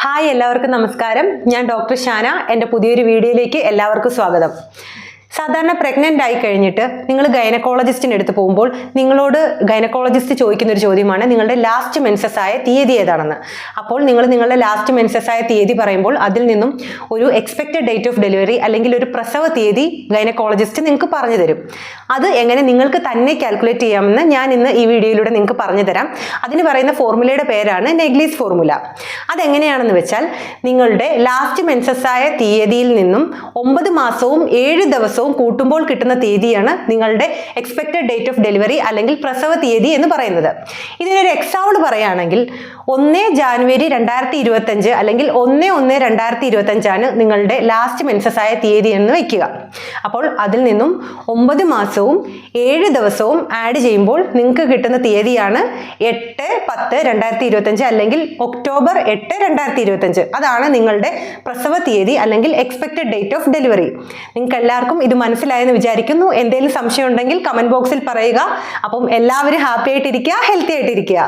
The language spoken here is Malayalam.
ഹായ് എല്ലാവർക്കും നമസ്കാരം. ഞാൻ ഡോക്ടർ ഷാന. എൻ്റെ പുതിയൊരു വീഡിയോയിലേക്ക് എല്ലാവർക്കും സ്വാഗതം. സാധാരണ പ്രഗ്നൻ്റ് ആയി കഴിഞ്ഞിട്ട് നിങ്ങൾ ഗൈനക്കോളജിസ്റ്റിൻ്റെ അടുത്ത് പോകുമ്പോൾ നിങ്ങളോട് ഗൈനക്കോളജിസ്റ്റ് ചോദിക്കുന്ന ഒരു ചോദ്യമാണ് നിങ്ങളുടെ ലാസ്റ്റ് മെൻസസ് ആയ തീയതി ഏതാണെന്ന്. അപ്പോൾ നിങ്ങൾ നിങ്ങളുടെ ലാസ്റ്റ് മെൻസസ് ആയ തീയതി പറയുമ്പോൾ അതിൽ നിന്നും ഒരു എക്സ്പെക്റ്റഡ് ഡേറ്റ് ഓഫ് ഡെലിവറി അല്ലെങ്കിൽ ഒരു പ്രസവ തീയതി ഗൈനക്കോളജിസ്റ്റ് നിങ്ങൾക്ക് പറഞ്ഞു തരും. അത് എങ്ങനെ നിങ്ങൾക്ക് തന്നെ കാൽക്കുലേറ്റ് ചെയ്യാമെന്ന് ഞാൻ ഇന്ന് ഈ വീഡിയോയിലൂടെ നിങ്ങൾക്ക് പറഞ്ഞു തരാം. അതിന് പറയുന്ന ഫോർമുലയുടെ പേരാണ് നെഗ്ലീസ് ഫോർമുല. അതെങ്ങനെയാണെന്ന് വെച്ചാൽ നിങ്ങളുടെ ലാസ്റ്റ് മെൻസസ് ആയ തീയതിയിൽ നിന്നും 9 മാസവും 7 ദിവസവും കൂട്ടുമ്പോൾ കിട്ടുന്ന തീയതിയാണ് നിങ്ങളുടെ എക്സ്പെക്റ്റഡ് ഡേറ്റ് ഓഫ് ഡെലിവറി അല്ലെങ്കിൽ പ്രസവ തീയതി എന്ന് പറയുന്നത്. ഇതിനൊരു എക്സാമ്പിൾ പറയുകയാണെങ്കിൽ 1 ജാനുവരി 2025 അല്ലെങ്കിൽ 1/1/2025 ആണ് നിങ്ങളുടെ ലാസ്റ്റ് മെൻസസ് ആയ തീയതി എന്ന് വയ്ക്കുക. അപ്പോൾ അതിൽ നിന്നും 9 മാസവും 7 ദിവസവും ആഡ് ചെയ്യുമ്പോൾ നിങ്ങൾക്ക് കിട്ടുന്ന തീയതിയാണ് 8/10/2025 അല്ലെങ്കിൽ ഒക്ടോബർ 8, 2025. അതാണ് നിങ്ങളുടെ പ്രസവ തീയതി അല്ലെങ്കിൽ എക്സ്പെക്റ്റഡ് ഡേറ്റ് ഓഫ് ഡെലിവറി. നിങ്ങൾക്ക് എല്ലാവർക്കും ഇത് മനസ്സിലായെന്ന് വിചാരിക്കുന്നു. എന്തെങ്കിലും സംശയം ഉണ്ടെങ്കിൽ കമന്റ് ബോക്സിൽ പറയുക. അപ്പം എല്ലാവരും ഹാപ്പി ആയിട്ടിരിക്കുക, ഹെൽത്തി ആയിട്ടിരിക്കുക.